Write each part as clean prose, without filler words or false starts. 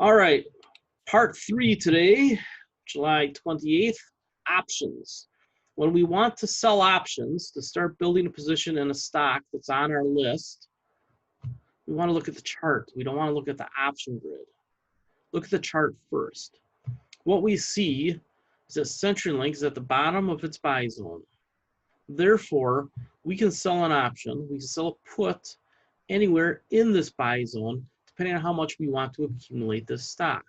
All right, part 3 today, July 28th, options. When we want to sell options to start building a position in a stock that's on our list, we want to look at the chart. We don't want to look at the option grid. Look at the chart first. What we see is that CenturyLink is at the bottom of its buy zone. Therefore, we can sell an option, we can sell a put anywhere in this buy zone, depending on how much we want to accumulate this stock.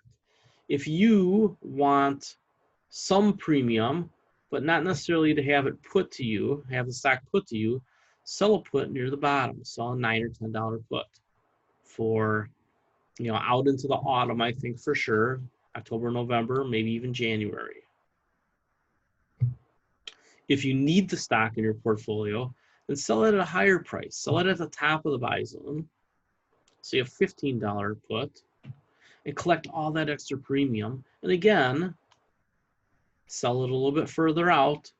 If you want some premium, but not necessarily to have it put to you, have the stock put to you, sell a put near the bottom. Sell a $9 or $10 put for, out into the autumn, I think for sure, October, November, maybe even January. If you need the stock in your portfolio, then sell it at a higher price. Sell it at the top of the buy zone. Say a $15 put, and collect all that extra premium. And again, sell it a little bit further out,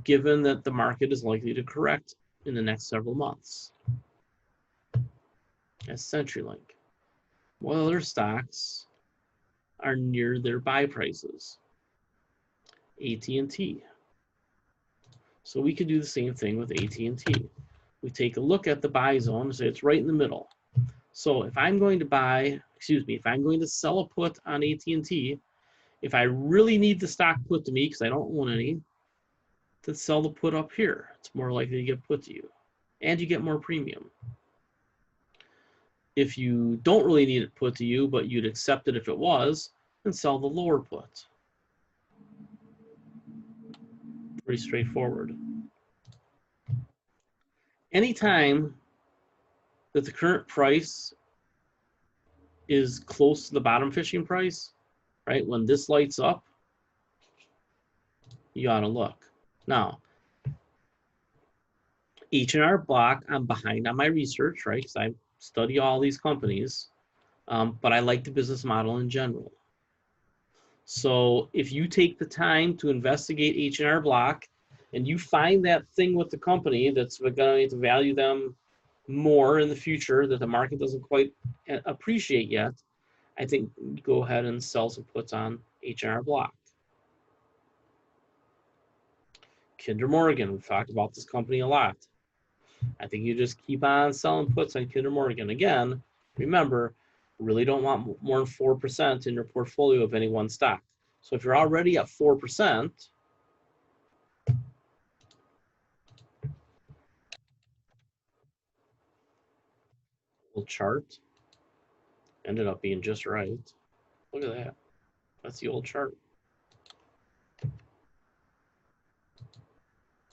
given that the market is likely to correct in the next several months. That's CenturyLink. What other stocks are near their buy prices? AT&T. So we could do the same thing with AT&T. We take a look at the buy zone and say it's right in the middle. So if I'm going to sell a put on AT&T, if I really need the stock put to me because I don't own any, then sell the put up here. It's more likely to get put to you, and you get more premium. If you don't really need it put to you, but you'd accept it if it was, then sell the lower put. Pretty straightforward. Anytime that the current price is close to the bottom fishing price, right, when this lights up, you ought to look. Now, H&R Block, I'm behind on my research, right, because I study all these companies, but I like the business model in general. So if you take the time to investigate H&R Block and you find that thing with the company that's going to value them more in the future that the market doesn't quite appreciate yet, I think go ahead and sell some puts on H&R Block. Kinder Morgan, we've talked about this company a lot. I think you just keep on selling puts on Kinder Morgan. Again, remember, really don't want more than 4% in your portfolio of any one stock. So if you're already at 4%, the chart ended up being just right. Look at that. That's the old chart.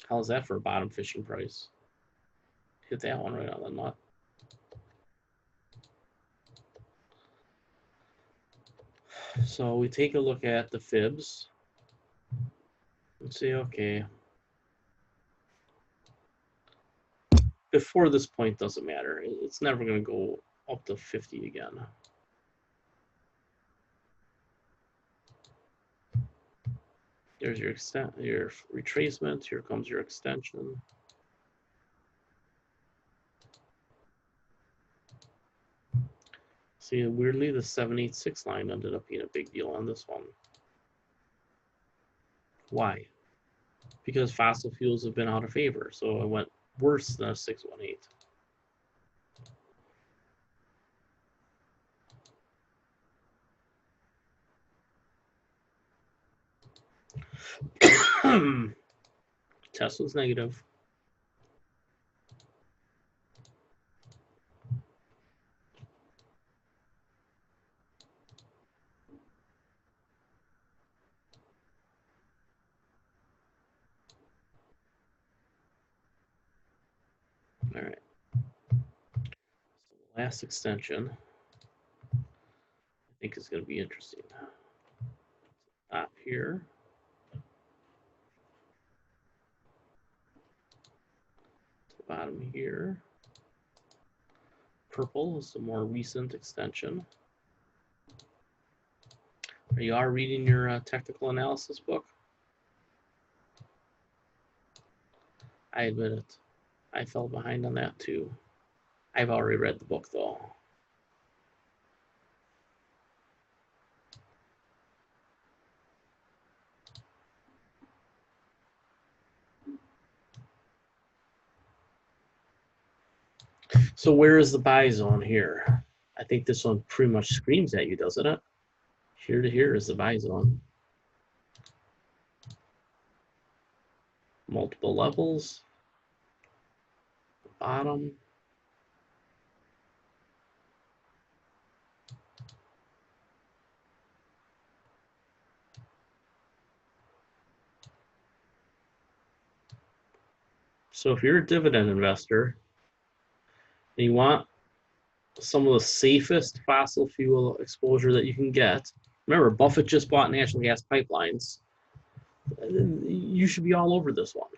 How's that for a bottom fishing price? Hit that one right on the nut. So we take a look at the fibs and say, okay, before this point doesn't matter. It's never going to go up to 50 again. There's your retracement. Here comes your extension. See, weirdly, the 786 line ended up being a big deal on this one. Why? Because fossil fuels have been out of favor, so it went worse than a 618. Test was negative. All right. So the last extension, I think, is going to be interesting. Stop here. To the bottom here. Purple is the more recent extension. You are reading your technical analysis book? I admit it. I fell behind on that too. I've already read the book though. So where is the buy zone here? I think this one pretty much screams at you, doesn't it? Here to here is the buy zone. Multiple levels. Bottom. So if you're a dividend investor and you want some of the safest fossil fuel exposure that you can get, remember, Buffett just bought natural gas pipelines. You should be all over this one.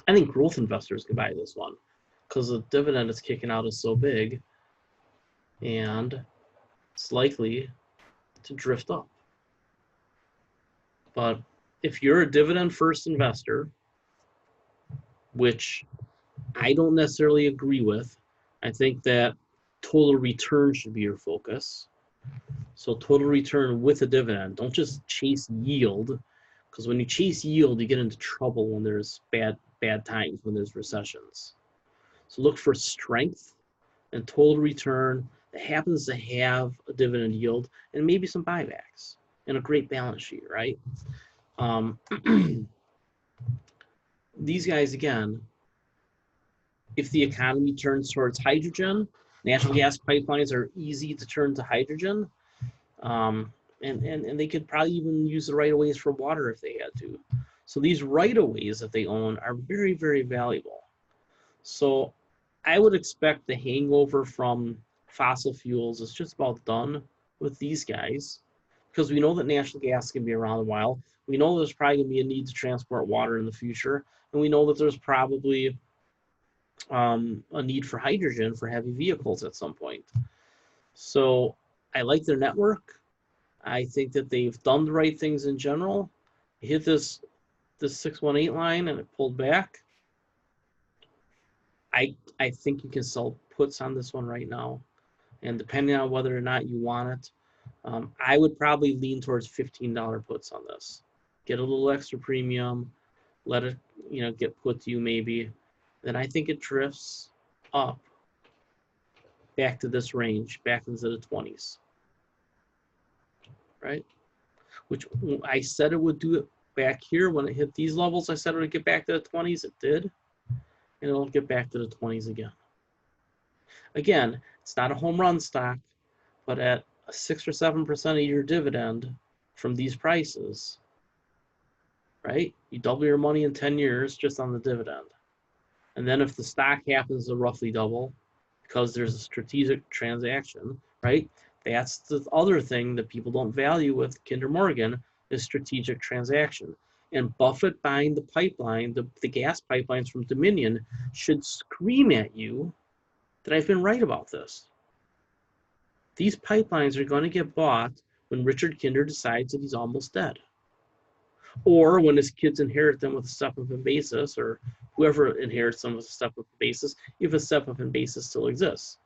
I think growth investors can buy this one because the dividend it's kicking out is so big and it's likely to drift up. But if you're a dividend first investor, which I don't necessarily agree with, I think that total return should be your focus. So total return with a dividend. Don't just chase yield, because when you chase yield, you get into trouble when there's bad times, when there's recessions. So look for strength and total return that happens to have a dividend yield and maybe some buybacks and a great balance sheet, right? These guys, again, if the economy turns towards hydrogen, natural gas pipelines are easy to turn to hydrogen. And they could probably even use the right-of-ways for water if they had to. So these right-of-ways that they own are very, very valuable. So I would expect the hangover from fossil fuels is just about done with these guys, because we know that natural gas can be around a while. We know there's probably going to be a need to transport water in the future, and we know that there's probably a need for hydrogen for heavy vehicles at some point. So I like their network. I think that they've done the right things in general. Hit this 618 line and it pulled back. I think you can sell puts on this one right now, and depending on whether or not you want it, I would probably lean towards $15 puts on this. Get a little extra premium, let it get put to you maybe. Then I think it drifts up back to this range, back into the 20s, right? Which I said it would do it back here when it hit these levels. I said it would get back to the 20s. It did, and it'll get back to the 20s again. Again, it's not a home run stock, but at a 6 or 7% a year dividend from these prices, right? You double your money in 10 years just on the dividend. And then if the stock happens to roughly double because there's a strategic transaction, right? That's the other thing that people don't value with Kinder Morgan is strategic transaction. And Buffett buying the pipeline, the gas pipelines from Dominion should scream at you that I've been right about this. These pipelines are going to get bought when Richard Kinder decides that he's almost dead. Or when his kids inherit them with a step-up in basis, or whoever inherits them with a step-up in basis, if a step-up in basis still exists.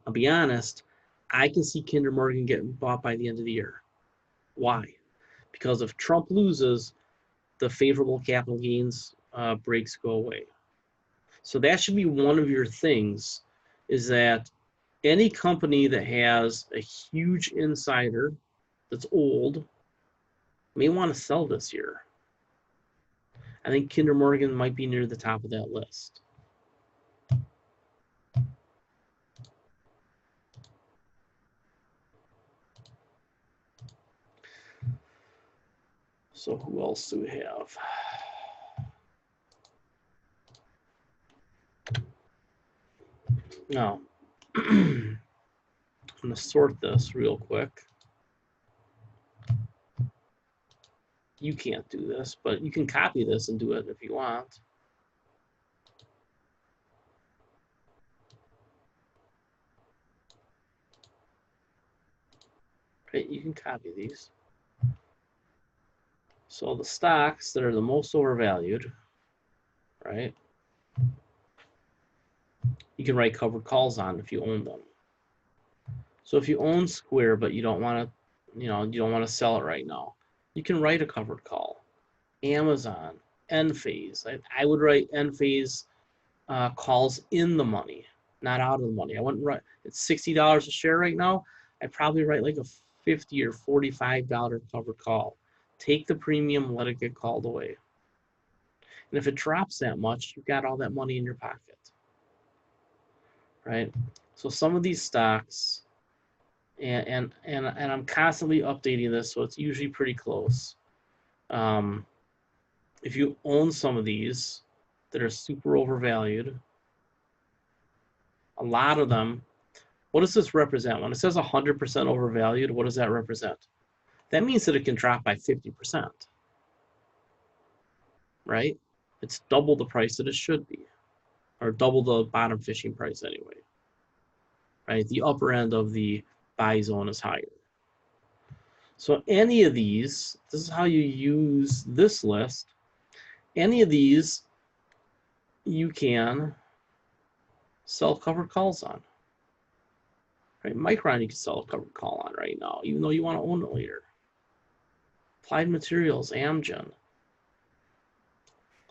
I'll be honest, I can see Kinder Morgan getting bought by the end of the year. Why? Because if Trump loses, the favorable capital gains breaks go away. So that should be one of your things, is that any company that has a huge insider that's old may want to sell this year. I think Kinder Morgan might be near the top of that list. So who else do we have? Now, I'm going to sort this real quick. You can't do this, but you can copy this and do it if you want. Right, you can copy these. So the stocks that are the most overvalued, right? You can write covered calls on if you own them. So if you own Square, but you don't want to, you don't want to sell it right now, you can write a covered call. Amazon, Enphase. I would write Enphase calls in the money, not out of the money. I wouldn't write, it's $60 a share right now. I'd probably write like a $50 or $45 covered call. Take the premium, let it get called away. And if it drops that much, you've got all that money in your pocket, right? So some of these stocks, and I'm constantly updating this, so it's usually pretty close. If you own some of these that are super overvalued, a lot of them, what does this represent? When it says 100% overvalued, what does that represent? That means that it can drop by 50%, right? It's double the price that it should be, or double the bottom fishing price anyway, right? The upper end of the buy zone is higher. So any of these, this is how you use this list. Any of these you can sell covered calls on. Right? Micron you can sell a covered call on right now, even though you want to own it later. Applied Materials, Amgen.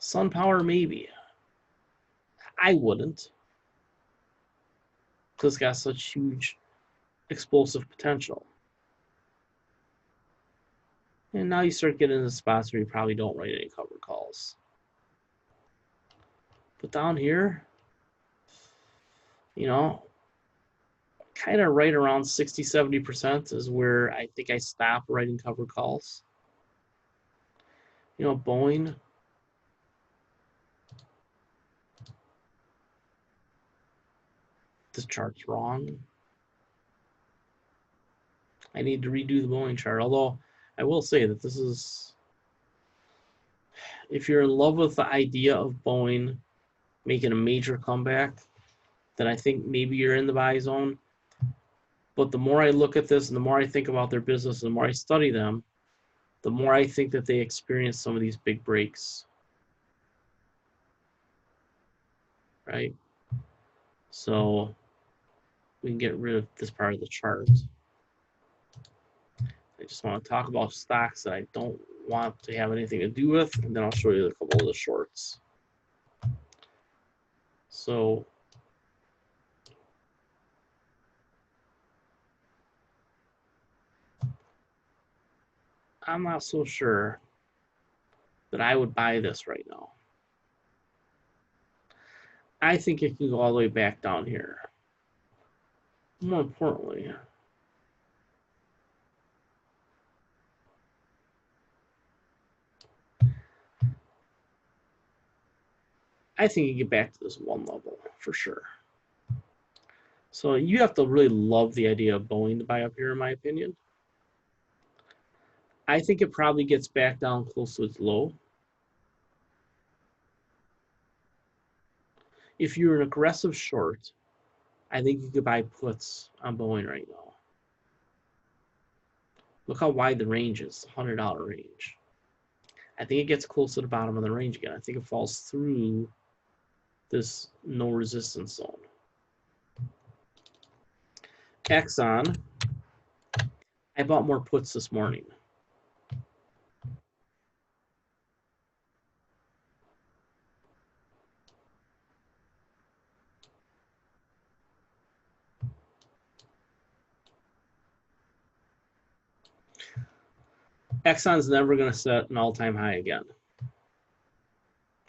SunPower maybe. I wouldn't, because it's got such huge explosive potential. And now you start getting into spots where you probably don't write any covered calls. But down here, you know, kind of right around 60-70% is where I think I stop writing covered calls. You know, Boeing. This chart's wrong. I need to redo the Boeing chart, although I will say that this is, if you're in love with the idea of Boeing making a major comeback, then I think maybe you're in the buy zone. But the more I look at this and the more I think about their business and the more I study them, the more I think that they experience some of these big breaks. Right? So we can get rid of this part of the chart. I just want to talk about stocks that I don't want to have anything to do with, and then I'll show you a couple of the shorts. So I'm not so sure that I would buy this right now. I think it can go all the way back down here. More importantly, I think you get back to this one level for sure. So you have to really love the idea of Boeing to buy up here, in my opinion. I think it probably gets back down close to its low. If you're an aggressive short, I think you could buy puts on Boeing right now. Look how wide the range is, $100 range. I think it gets close to the bottom of the range again. I think it falls through this no resistance zone. Exxon, I bought more puts this morning. Exxon's never going to set an all-time high again.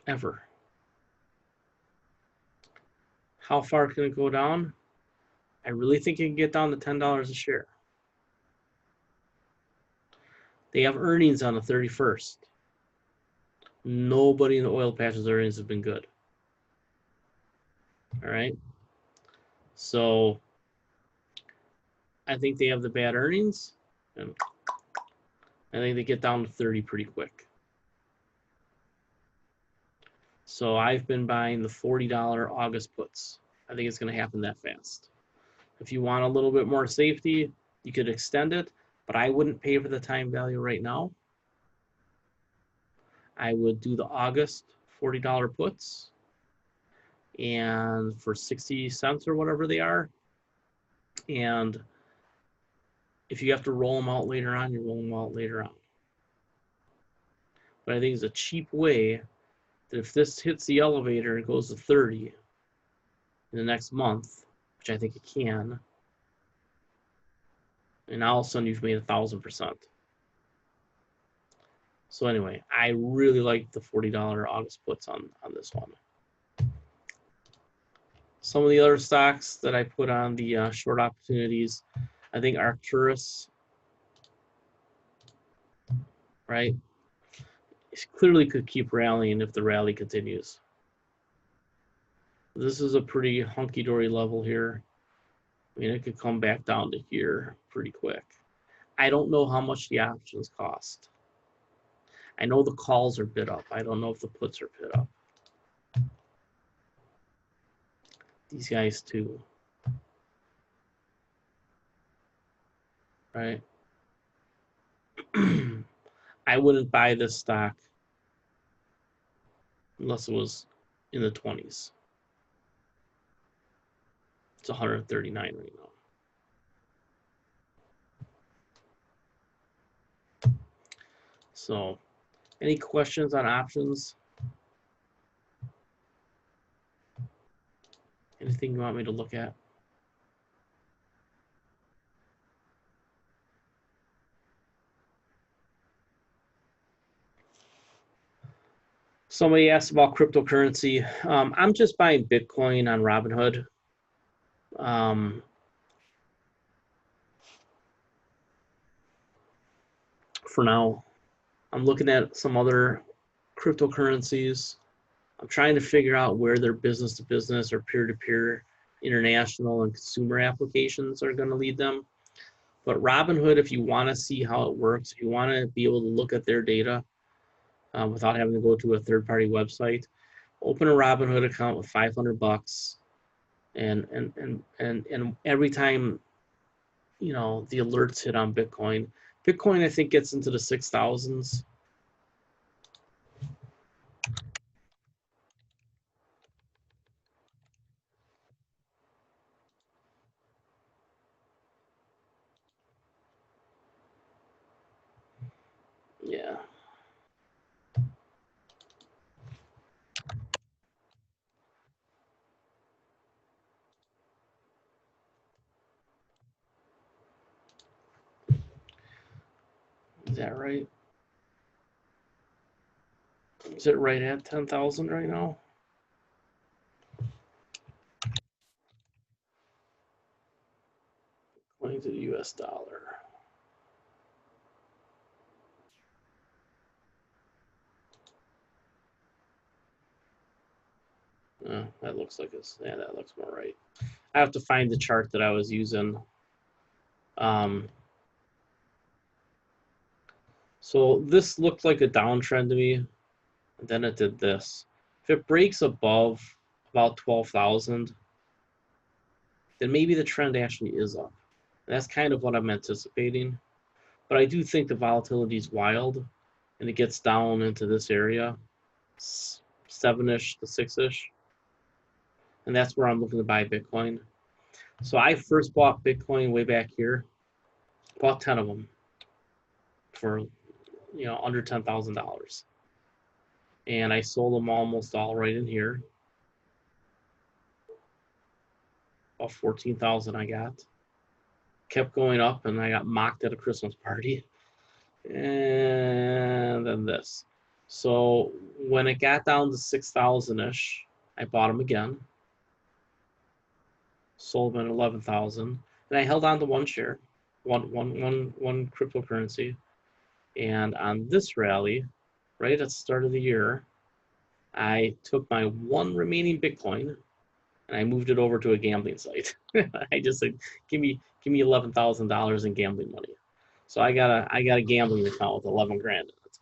Ever. How far can it go down? I really think it can get down to $10 a share. They have earnings on the 31st. Nobody in the oil patch's earnings have been good. All right. So I think they have the bad earnings, and I think they get down to 30 pretty quick. So I've been buying the $40 August puts. I think it's going to happen that fast. If you want a little bit more safety, you could extend it, but I wouldn't pay for the time value right now. I would do the August $40 puts, and for 60 cents or whatever they are. And if you have to roll them out later on, you roll them out later on. But I think it's a cheap way if this hits the elevator and goes to 30 in the next month, which I think it can, and all of a sudden you've made 1,000%. So anyway, I really like the $40 August puts on this one. Some of the other stocks that I put on the short opportunities, I think Arcturus, right? It clearly could keep rallying if the rally continues. This is a pretty hunky-dory level here. I mean, it could come back down to here pretty quick. I don't know how much the options cost. I know the calls are bid up. I don't know if the puts are bid up. These guys too. Right? I wouldn't buy this stock unless it was in the 20s. It's 139 right now. So, any questions on options? Anything you want me to look at? Somebody asked about cryptocurrency. I'm just buying Bitcoin on Robinhood. For now, I'm looking at some other cryptocurrencies. I'm trying to figure out where their business-to-business or peer-to-peer international and consumer applications are going to lead them. But Robinhood, if you want to see how it works, if you want to be able to look at their data without having to go to a third-party website, open a Robinhood account with $500, and every time, you know, the alerts hit on Bitcoin. Bitcoin, I think, gets into the 6,000s. Yeah. Is that right? Is it right at 10,000 right now? Going to the US dollar. That looks like it's, yeah, that looks more right. I have to find the chart that I was using. So this looked like a downtrend to me, and then it did this. If it breaks above about 12,000, then maybe the trend actually is up. And that's kind of what I'm anticipating. But I do think the volatility is wild, and it gets down into this area, 7-ish to 6-ish. And that's where I'm looking to buy Bitcoin. So I first bought Bitcoin way back here, bought 10 of them for, you know, under $10,000. And I sold them almost all right in here. About 14,000 I got. Kept going up, and I got mocked at a Christmas party. And then this. So when it got down to 6,000-ish, I bought them again. Sold them at 11,000. And I held on to one share, one cryptocurrency. And on this rally, right at the start of the year, I took my one remaining Bitcoin and I moved it over to a gambling site. I just said, give me $11,000 in gambling money. So I got a gambling account with 11 grand in it.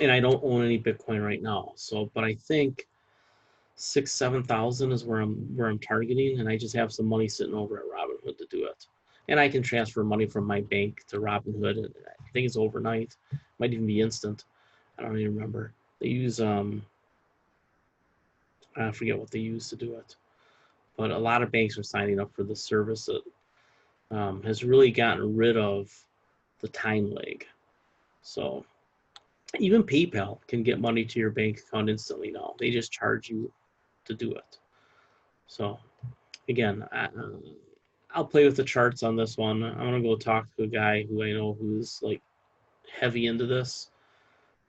And I don't own any Bitcoin right now. So, but I think 6,000-7,000 is where I'm targeting, and I just have some money sitting over at Robinhood to do it. And I can transfer money from my bank to Robinhood. And I think it's overnight. Might even be instant. I don't even remember. They use I forget what they use to do it, but a lot of banks are signing up for the service that has really gotten rid of the time lag. So Even PayPal can get money to your bank account instantly now. They just charge you to do it. So again, I'll play with the charts on this one. I'm gonna go talk to a guy who I know who's like heavy into this,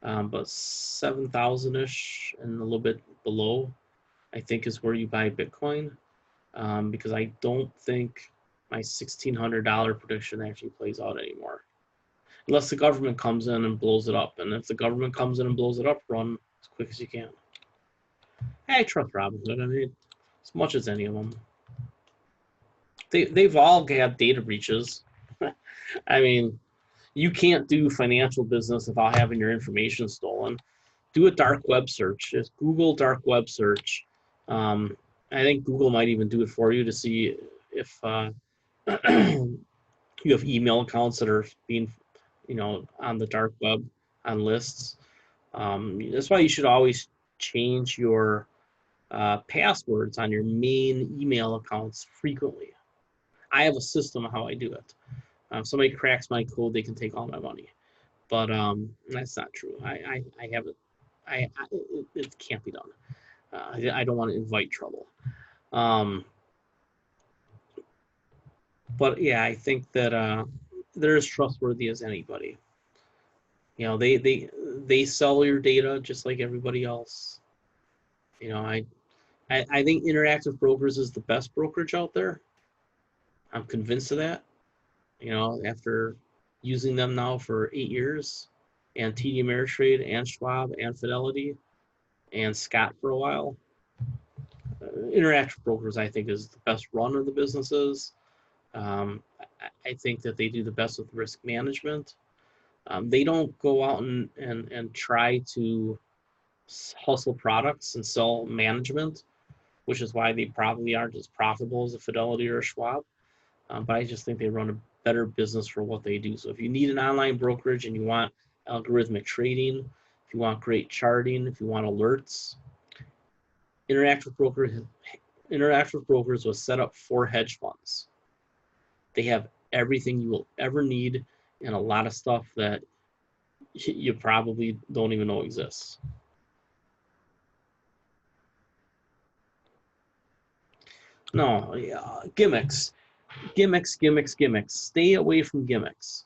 but 7,000-ish and a little bit below, I think is where you buy Bitcoin, because I don't think my $1,600 prediction actually plays out anymore. Unless the government comes in and blows it up. And if the government comes in and blows it up, run as quick as you can. I trust Robinhood. I mean, as much as any of them. They've all got data breaches. I mean, you can't do financial business without having your information stolen. Do a dark web search. Just Google dark web search. I think Google might even do it for you to see if you have email accounts that are being, on the dark web on lists. That's why you should always change your passwords on your main email accounts frequently. I have a system of how I do it. If somebody cracks my code, they can take all my money. But that's not true. I have it. It can't be done. I don't want to invite trouble. But yeah, I think that they're as trustworthy as anybody. They sell your data just like everybody else. I think Interactive Brokers is the best brokerage out there. I'm convinced of that. After using them now for 8 years, and TD Ameritrade, and Schwab, and Fidelity, and Scott for a while. Interactive Brokers, I think, is the best run of the businesses. I think that they do the best with risk management. They don't go out and try to hustle products and sell management, which is why they probably aren't as profitable as a Fidelity or a Schwab. But I just think they run a better business for what they do. So if you need an online brokerage and you want algorithmic trading, if you want great charting, if you want alerts, Interactive Brokers was set up for hedge funds. They have everything you will ever need and a lot of stuff that you probably don't even know exists. No, gimmicks. Stay away from gimmicks.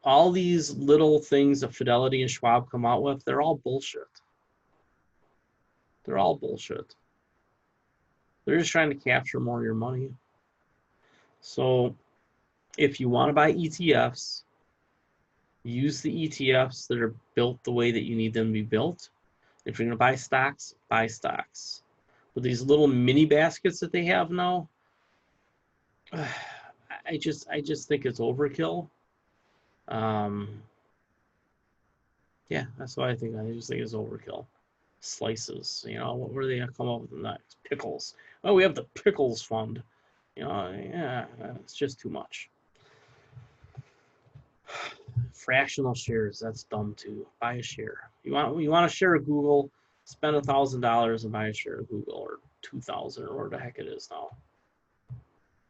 All these little things that Fidelity and Schwab come out with, they're all bullshit. They're all bullshit. They're just trying to capture more of your money. So if you want to buy ETFs, use the ETFs that are built the way that you need them to be built. If you're going to buy stocks, buy stocks. With these little mini baskets that they have now, I just think it's overkill. Yeah, that's what I think. I just think it's overkill. Slices, what were they gonna come up with next? Pickles. Oh, we have the pickles fund. Yeah, it's just too much. Fractional shares, that's dumb too. Buy a share. You want a share of Google, spend $1,000 and buy a share of Google, or 2,000, or whatever the heck it is now.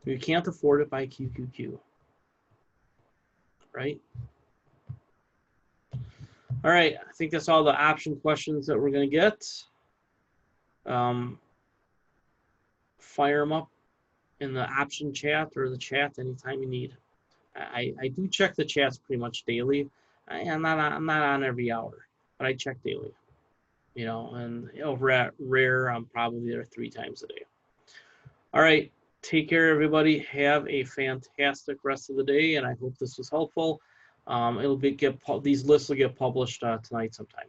If you can't afford it, buy QQQ. Right? All right, I think that's all the option questions that we're going to get. Fire them up in the option chat or the chat anytime you need. I do check the chats pretty much daily. I'm not on every hour, but I check daily. And over at Rare, I'm probably there 3 times a day. All right, take care, everybody. Have a fantastic rest of the day, and I hope this was helpful. These lists will get published tonight sometime.